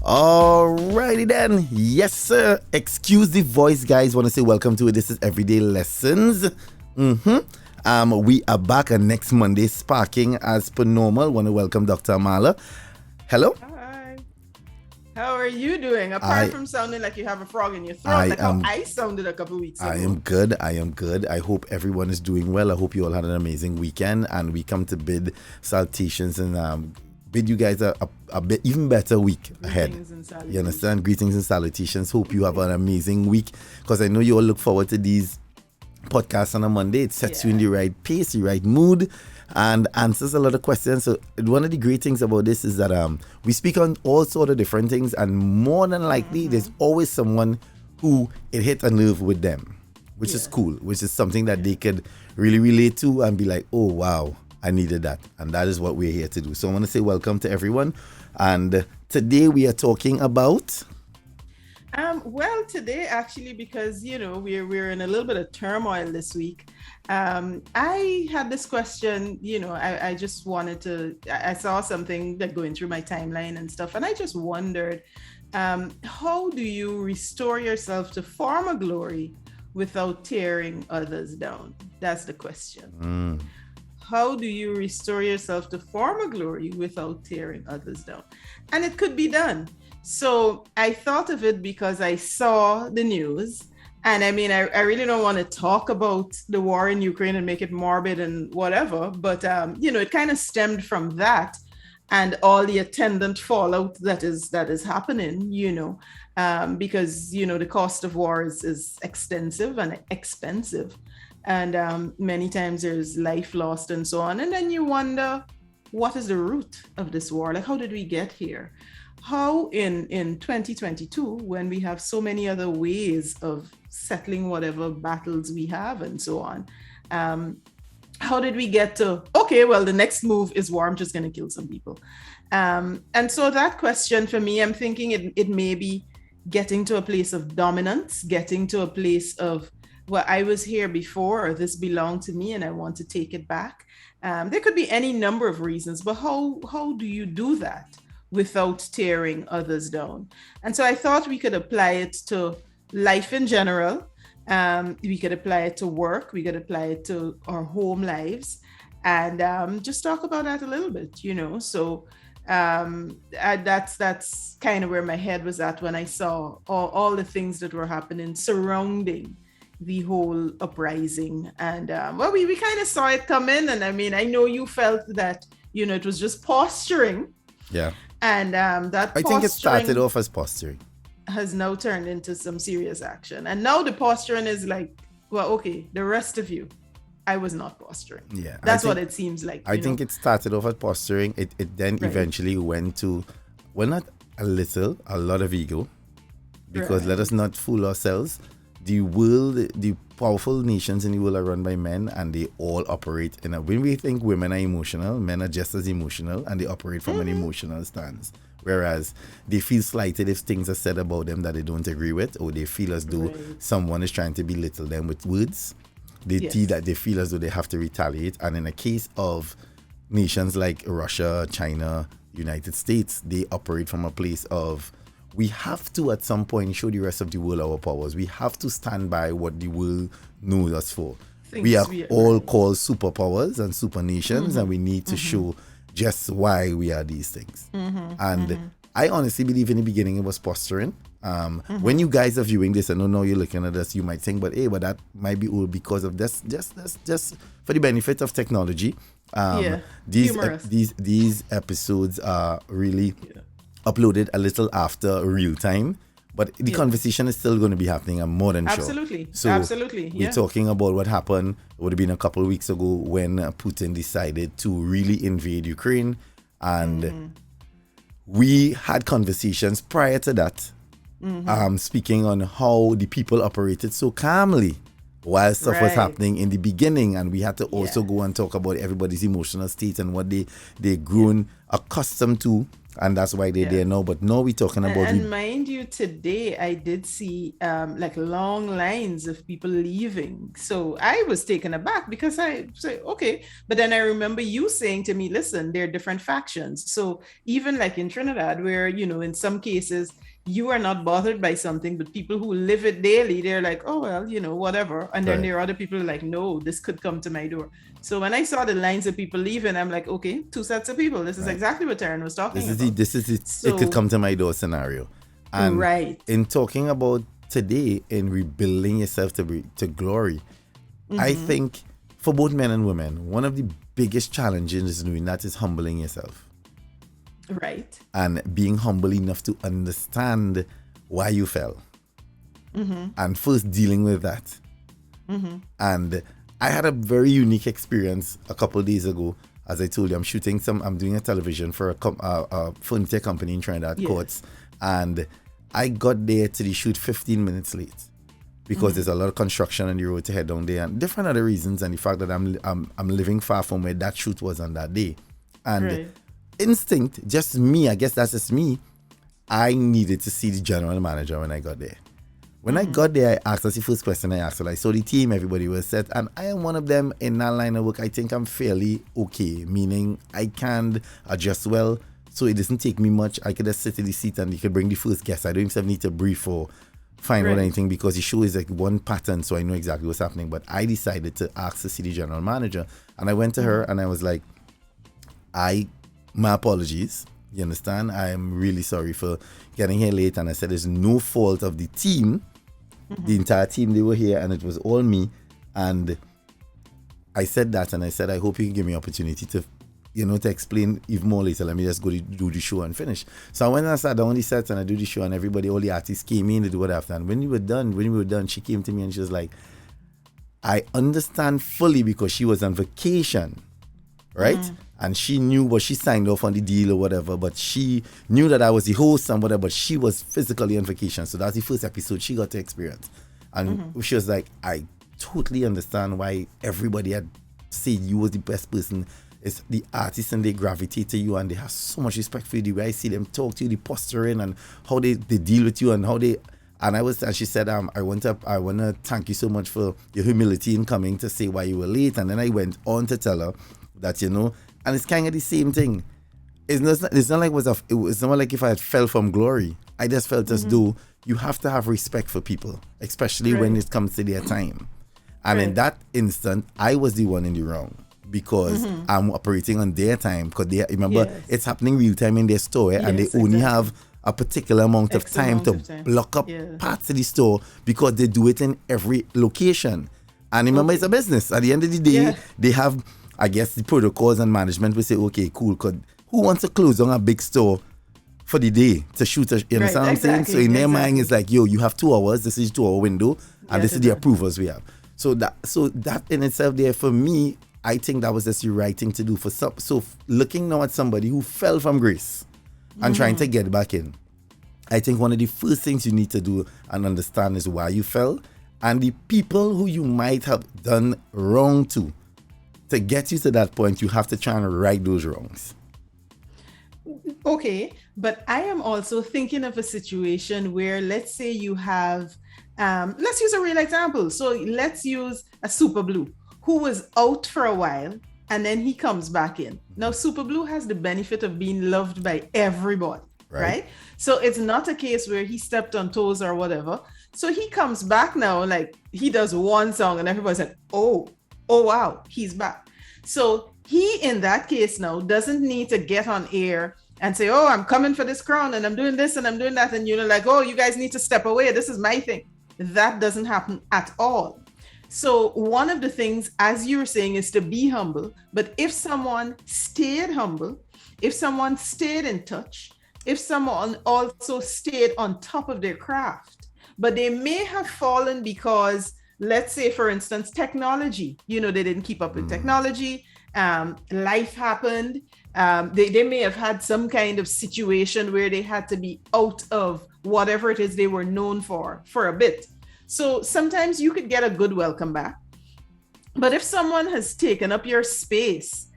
Alrighty then. Yes, sir. Excuse the voice, guys. Want to say welcome to it. This is Everyday Lessons. We are back on next Monday, sparking as per normal. Want to welcome Dr. Amala. Hello. Hi. How are you doing? Apart from sounding like you have a frog in your throat, how I sounded a couple weeks ago. I am good. I hope everyone is doing well. I hope you all had an amazing weekend. And we come to bid salutations and bid you guys a bit even better week ahead. You understand? Greetings and salutations. Hope you have an amazing week, because I know you all look forward to these podcasts on a Monday. It sets you in the right pace, the right mood, and answers a lot of questions. So one of the great things about this is that we speak on all sort of different things, and more than likely there's always someone who it hit a nerve with them, which is cool, which is something that they could really relate to and be like, oh wow, I needed that. And that is what we're here to do. So I want to say welcome to everyone. And today we are talking about... Well, today actually, because, we're in a little bit of turmoil this week. I had this question, I just wanted to... I saw something that going through my timeline and stuff, and I just wondered, how do you restore yourself to former glory without tearing others down? That's the question. How do you restore yourself to former glory without tearing others down? And it could be done. So I thought of it because I saw the news. And I mean, I really don't want to talk about the war in Ukraine and make it morbid and whatever. But, it kind of stemmed from that and all the attendant fallout that is happening, because, the cost of war is extensive and expensive. And many times there's life lost and so on. And then you wonder, what is the root of this war? Like, how did we get here? How in 2022, when we have so many other ways of settling whatever battles we have and so on, how did we get to, okay, well, the next move is war, I'm just going to kill some people. And so that question for me, I'm thinking it may be getting to a place of dominance, getting to a place of, well, I was here before, or this belonged to me and I want to take it back. There could be any number of reasons, but how do you do that without tearing others down? And so I thought we could apply it to life in general. We could apply it to work. We could apply it to our home lives, and just talk about that a little bit, So that's kind of where my head was at when I saw all the things that were happening surrounding the whole uprising. And we kind of saw it come in. And I mean, I know you felt that, it was just posturing. Yeah. And I think it started off as posturing. Has now turned into some serious action. And now the posturing is like, well, okay, the rest of you, I was not posturing. Yeah. That's what it seems like. I think it started off as posturing. It then eventually went to, well, not a lot of ego. Because let us not fool ourselves. The powerful nations in the world are run by men, and they all operate when we think women are emotional, men are just as emotional, and they operate from an emotional stance. Whereas they feel slighted if things are said about them that they don't agree with, or they feel as though someone is trying to belittle them with words. They feel as though they have to retaliate. And in the case of nations like Russia, China, United States, they operate from a place of, we have to at some point show the rest of the world our powers. We have to stand by what the world knows us for. We are all called superpowers and super nations, and we need to show just why we are these things. I honestly believe in the beginning it was posturing. When you guys are viewing this, I don't know you're looking at us, you might think, but that might be all because of this, just for the benefit of technology. These episodes are really uploaded a little after real time, but the conversation is still going to be happening. I'm more than sure. Absolutely. We're talking about what happened. It would have been a couple of weeks ago when Putin decided to really invade Ukraine, and we had conversations prior to that, speaking on how the people operated so calmly while stuff was happening in the beginning, and we had to also go and talk about everybody's emotional state and what they grown accustomed to and that's why they're Yeah. there now. But now we're talking about And mind you, today I did see like long lines of people leaving. So I was taken aback because I say, okay. But then I remember you saying to me, listen, there are different factions. So even like in Trinidad, where, you know, in some cases you are not bothered by something, but people who live it daily, they're like, oh, well, you know, whatever. And then right. there are other people who are like, no, this could come to my door. So when I saw the lines of people leaving, I'm like, okay, two sets of people. This is Right. exactly what Taryn was talking This is the about. this is it. It could So, come to my door scenario, and right. in talking about today in rebuilding yourself to glory, I think for both men and women, one of the biggest challenges in doing that is humbling yourself Right. and being humble enough to understand why you fell, and first dealing with that. And I had a very unique experience a couple of days ago. As I told you, I'm doing a television for a furniture company in Trinidad Courts, and I got there to the shoot 15 minutes late because there's a lot of construction on the road to head down there and different other reasons, and the fact that I'm living far from where that shoot was on that day. And instinct, just me, I guess that's just me, I needed to see the general manager when I got there. When I got there, I asked, that's the first question I asked. So I saw the team, everybody was set, and I am one of them in that line of work. I think I'm fairly okay, meaning I can adjust well, so it doesn't take me much. I could just sit in the seat and you could bring the first guest. I don't even need to brief or find out anything because the show is like one pattern, so I know exactly what's happening. But I decided to ask to see the general manager, and I went to her and I was like, my apologies. You understand? I am really sorry for getting here late. And I said, there's no fault of the team. The entire team, they were here and it was all me. And I said that, and I said, I hope you can give me opportunity to, to explain even more later. Let me just go do the show and finish. So I went and I sat down on the set and I do the show, and everybody, all the artists came in to do what after. And when we were done, she came to me and she was like, I understand fully because she was on vacation, right? And she knew what she signed off on the deal or whatever, but she knew that I was the host and whatever, but she was physically on vacation. So that's the first episode she got to experience. And she was like, I totally understand why everybody had said you was the best person. It's the artists and they gravitate to you and they have so much respect for you. The way I see them talk to you, the posturing and how they deal with you and how they... And she said, I want to thank you so much for your humility in coming to say why you were late. And then I went on to tell her that, and it's kind of the same thing. It's not like it's not like if I had fell from glory. I just felt as though you have to have respect for people, especially when it comes to their time. And in that instant, I was the one in the wrong because I'm operating on their time. Because it's happening real time in their store, and they only have a particular amount of time to block up parts of the store because they do it in every location. And remember, it's a business. At the end of the day, they have... I guess the protocols and management will say, okay, cool, because who wants to close down a big store for the day to shoot you understand what I'm saying? So in their mind, it's like, yo, you have 2 hours, this is 2 hour window, and this is the approvals we have. So that in itself there, for me, I think that was just the right thing to do. So looking now at somebody who fell from grace and trying to get back in, I think one of the first things you need to do and understand is why you fell, and the people who you might have done wrong to get you to that point, you have to try and right those wrongs. Okay, but I am also thinking of a situation where, let's say you have, let's use a real example. So let's use a Super Blue who was out for a while and then he comes back in. Now, Super Blue has the benefit of being loved by everybody, right? So it's not a case where he stepped on toes or whatever. So he comes back now, like he does one song and everybody's like, oh wow, he's back. So he, in that case now, doesn't need to get on air and say, oh, I'm coming for this crown and I'm doing this and I'm doing that. And like, oh, you guys need to step away. This is my thing. That doesn't happen at all. So one of the things, as you were saying, is to be humble. But if someone stayed humble, if someone stayed in touch, if someone also stayed on top of their craft, but they may have fallen because, let's say, for instance, technology, they didn't keep up with technology. Life happened. They may have had some kind of situation where they had to be out of whatever it is they were known for a bit. So sometimes you could get a good welcome back. But if someone has taken up your space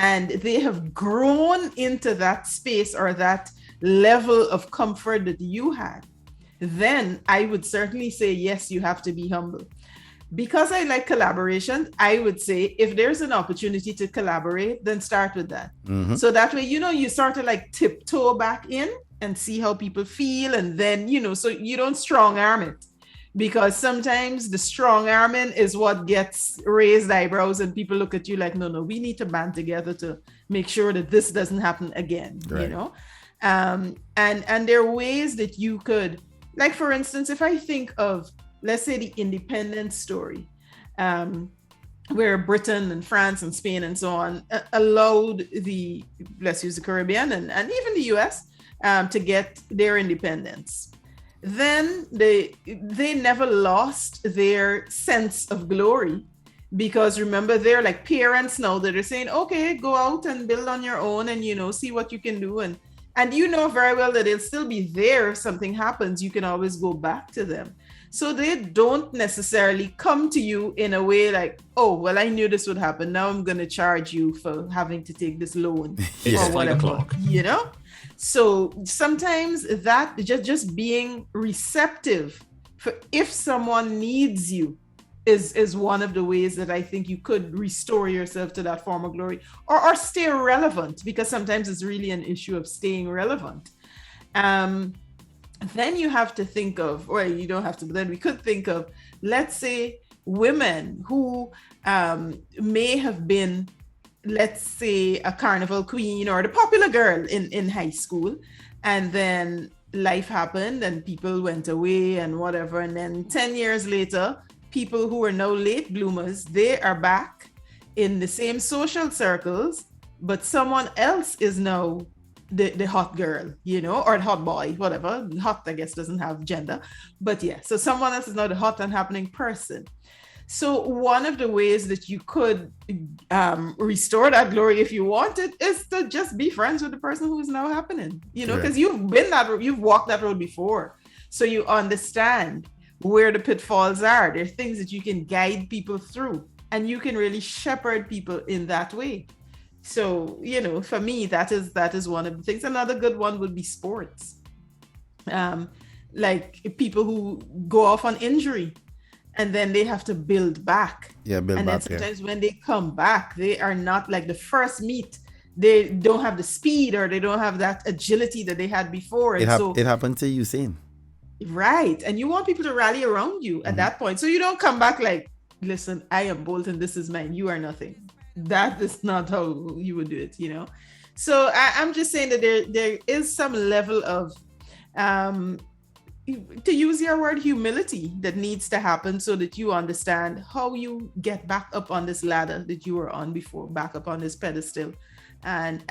and they have grown into that space or that level of comfort that you had, then I would certainly say, yes, you have to be humble. Because I like collaboration, I would say if there's an opportunity to collaborate, then start with that. Mm-hmm. So that way, you sort of like tiptoe back in and see how people feel. And then, so you don't strong arm it. Because sometimes the strong arming is what gets raised eyebrows and people look at you like, no, we need to band together to make sure that this doesn't happen again, right. And there are ways that you could, like, for instance, if I think of, let's say, the independence story, where Britain and France and Spain and so on allowed let's use the Caribbean and even the US to get their independence. Then they never lost their sense of glory, because remember, they're like parents now that are saying, okay, go out and build on your own and, see what you can do. And very well that they'll still be there if something happens. You can always go back to them. So they don't necessarily come to you in a way like, oh, well, I knew this would happen. Now I'm going to charge you for having to take this loan or whatever, So sometimes that just being receptive for if someone needs you is one of the ways that I think you could restore yourself to that form of glory or stay relevant, because sometimes it's really an issue of staying relevant. Then you have to think of, or you don't have to, but then we could think of, let's say, women who may have been, let's say, a carnival queen or the popular girl in high school, and then life happened and people went away and whatever, and then 10 years later, people who are now late bloomers, they are back in the same social circles, but someone else is now the hot girl, or the hot boy, whatever. Hot, I guess, doesn't have gender, but yeah, so someone else is now the hot and happening person. So one of the ways that you could restore that glory, if you want it, is to just be friends with the person who is now happening, because you've walked that road before. So you understand where the pitfalls are. There are things that you can guide people through, and you can really shepherd people in that way. So, for me, that is one of the things. Another good one would be sports. Like people who go off on injury, and then they have to build back. Yeah, build and back. And then sometimes when they come back, they are not like the first meet. They don't have the speed, or they don't have that agility that they had before. It happened to Usain. Right. And you want people to rally around you at that point. So you don't come back like, listen, I am Bolton, this is mine, you are nothing. That is not how you would do it, So I'm just saying that there is some level of to use your word, humility that needs to happen so that you understand how you get back up on this ladder that you were on before, back up on this pedestal, and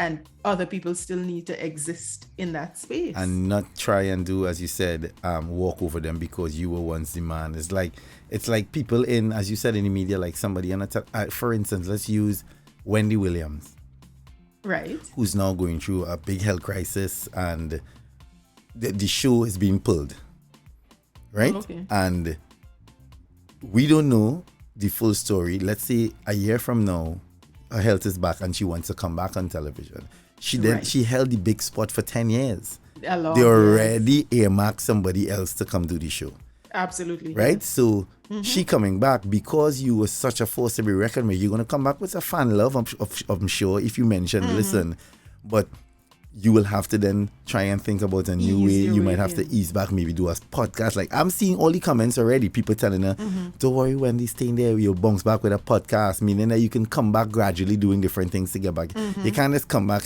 other people still need to exist in that space. And not try and do, as you said, walk over them because you were once the man. It's like people in, as you said, in the media, like somebody, for instance, let's use Wendy Williams. Right. Who's now going through a big health crisis, and the show is being pulled. Right? Okay. And we don't know the full story. Let's say a year from now, her health is back and she wants to come back on television. She held the big spot for 10 years. They already earmarked somebody else to come do the show. Absolutely. Right? Yes. So she coming back, because you were such a force to be reckoned with, you're going to come back with a fan love, I'm sure, if you mention, listen. But you will have to then try and think about a new way. You might have to ease back, maybe do a podcast. Like, I'm seeing all the comments already. People telling her, don't worry, Wendy, staying there. You'll bounce back with a podcast, meaning that you can come back gradually doing different things to get back. You can't just come back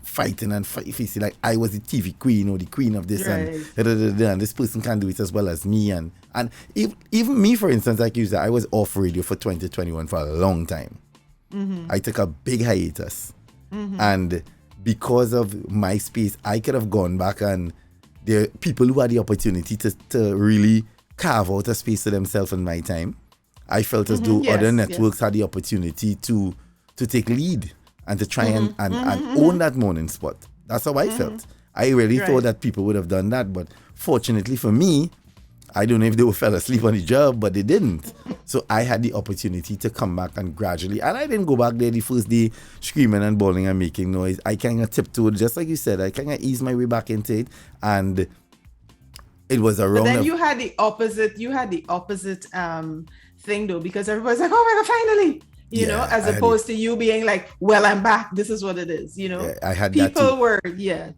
fighting and fight. If you see, like, I was the TV queen or the queen of this, and this person can't do it as well as me. And even me, for instance, like you said, I was off radio for 2021 for a long time. I took a big hiatus. And because of my space, I could have gone back, and there are people who had the opportunity to really carve out a space for themselves in my time. I felt as though other networks had the opportunity to take lead and to try and own that morning spot. That's how I felt. I really thought that people would have done that, but fortunately for me, I don't know if they fell asleep on the job, but they didn't. So I had the opportunity to come back and gradually, and I didn't go back there the first day screaming and bawling and making noise. I kind of tiptoed, just like you said, I kind of eased my way back into it, and it was around. But then you had the opposite thing though, because everybody's like, oh my God, finally. You know, as opposed to you being like, well, I'm back. This is what it is. You know, I had people that too. were,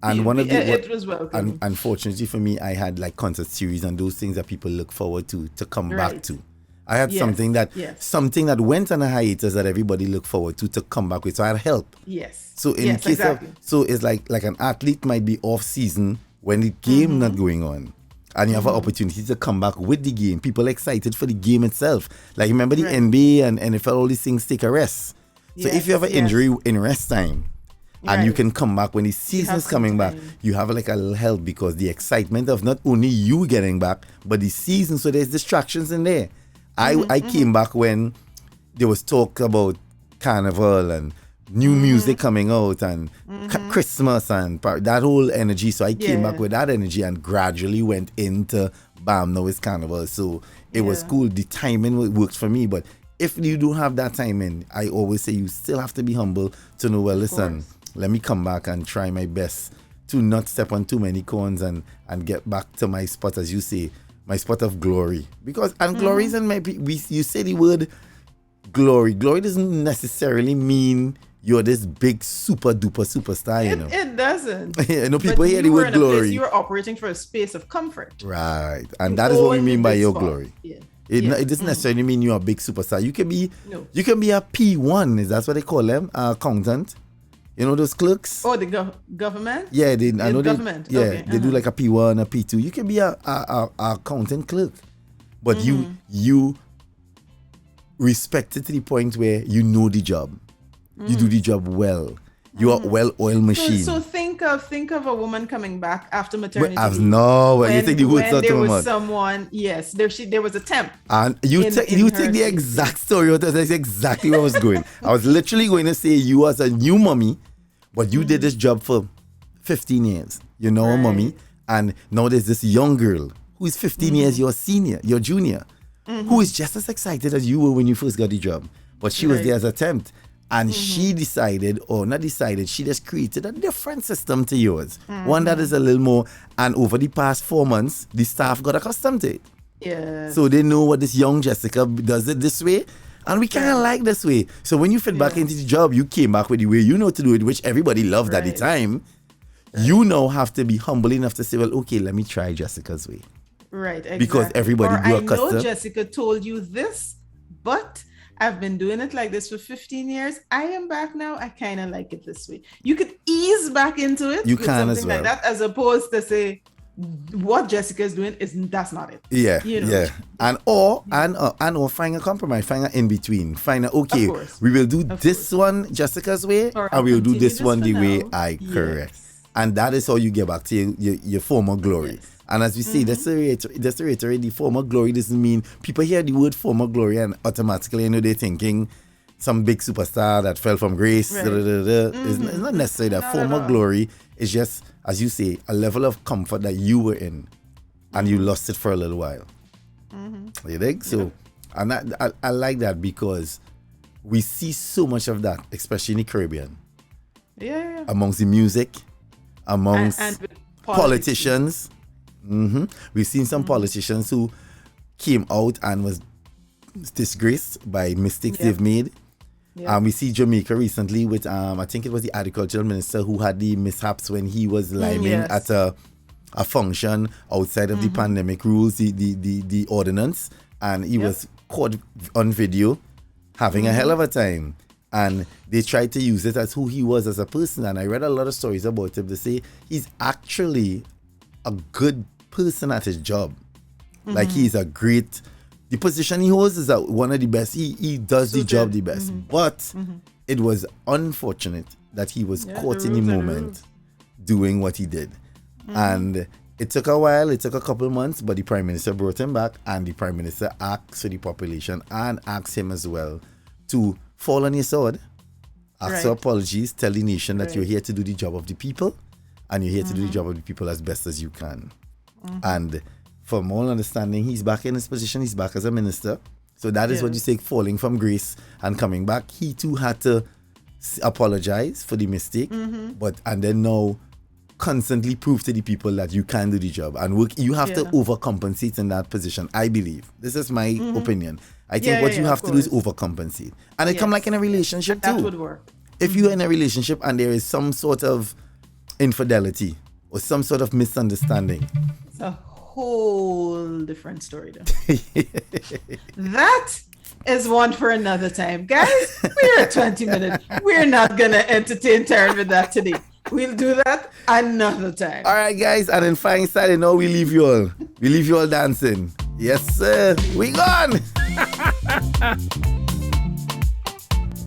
and one of the, it was welcome. Unfortunately for me, I had like concert series and those things that people look forward to come back to. I had something that went on a hiatus that everybody looked forward to come back with. So I had help. Yes. So in case of, so it's like an athlete might be off season when the game not going on. And you have an opportunity to come back with the game. People excited for the game itself. Like, remember the NBA and NFL, all these things take a rest. So if you have an injury in rest time, and you can come back when the season is coming back, you have like a little help, because the excitement of not only you getting back, but the season. So there's distractions in there. I came back when there was talk about Carnival and new music coming out and Christmas and that whole energy. So I came back with that energy and gradually went into bam, now it's Carnival. So it was cool. The timing works for me. But if you don't have that timing, I always say you still have to be humble to know, well, listen, let me come back and try my best to not step on too many corns and get back to my spot, as you say, my spot of glory. Because, and glory isn't you say the word glory. Glory doesn't necessarily mean you're this big super duper superstar, you know. It doesn't. You know, people hear the word glory. You were operating for a space of comfort. Right. And that is what we mean by your glory. Yeah. It doesn't necessarily mean you're a big superstar. You can be a P1, is that what they call them? Accountant. You know those clerks? Oh, the government? Yeah, I know government. They do like a P1, a P2. You can be a accountant clerk. But you respect it to the point where you know the job. You do the job well. You are well-oiled machine. So think of a woman coming back after maternity leave. You take the words out of my mouth. Someone, yes, there was a temp. And you take the exact story out. That's exactly where I was going. I was literally going to say you as a new mommy, but you did this job for 15 years. You know, a mommy, and now there's this young girl who is 15 years your senior, your junior, who is just as excited as you were when you first got the job. But she was there as a temp. And she decided, or not decided, she just created a different system to yours. One that is a little more, and over the past 4 months, the staff got accustomed to it. Yeah. So they know what this young Jessica does it this way. And we kind of like this way. So when you fit back into the job, you came back with the way you know to do it, which everybody loved at the time. You now have to be humble enough to say, well, okay, let me try Jessica's way. Right, exactly. Because everybody grew accustomed. I know Jessica told you this, but I've been doing it like this for 15 years. I am back now. I kind of like it this way. You could ease back into it. You can as well. Like that, as opposed to say what Jessica is doing that's not it. Yeah, you know? Yeah. And or find a compromise, find an in between. Find a okay. We will do this one Jessica's way, and we will do this one the way I correct. And that is how you get back to your former glory. Yes. And as we say, just to reiterate, the former glory doesn't mean people hear the word former glory and automatically, you know, they're thinking some big superstar that fell from grace. Right. It's not necessarily that. Former glory is just, as you say, a level of comfort that you were in and you lost it for a little while. You think? So, and I like that because we see so much of that, especially in the Caribbean. Yeah. Amongst the music, amongst and politicians. We've seen some politicians who came out and was disgraced by mistakes they've made. We see Jamaica recently with I think it was the agricultural minister who had the mishaps when he was liming at a function outside of the pandemic rules, the ordinance, and he was caught on video having a hell of a time. And they tried to use it as who he was as a person. And I read a lot of stories about him to say he's actually a good person at his job. Like he's a great, the position he holds is one of the best. He does the job the best. But it was unfortunate that he was caught in the moment doing what he did. And it took a while, it took a couple months, but the Prime Minister brought him back, and the Prime Minister asked for the population and asked him as well to fall on your sword, ask for apologies, tell the nation that you're here to do the job of the people, and you're here to do the job of the people as best as you can. And from all understanding, he's back in his position. He's back as a minister. So that is what you say, falling from grace and coming back. He too had to apologize for the mistake, and then now constantly prove to the people that you can do the job and work. You have to overcompensate in that position, I believe. This is my opinion. I think what you have to do is overcompensate. And it come like in a relationship too. That would work. If you're in a relationship and there is some sort of infidelity or some sort of misunderstanding, it's a whole different story though. That is one for another time. Guys, we're at 20 minutes. We're not going to entertain Taryn with that today. We'll do that another time. All right, guys. And then fine side, you know, we leave you all. We leave you all dancing. Yes, sir. We gone.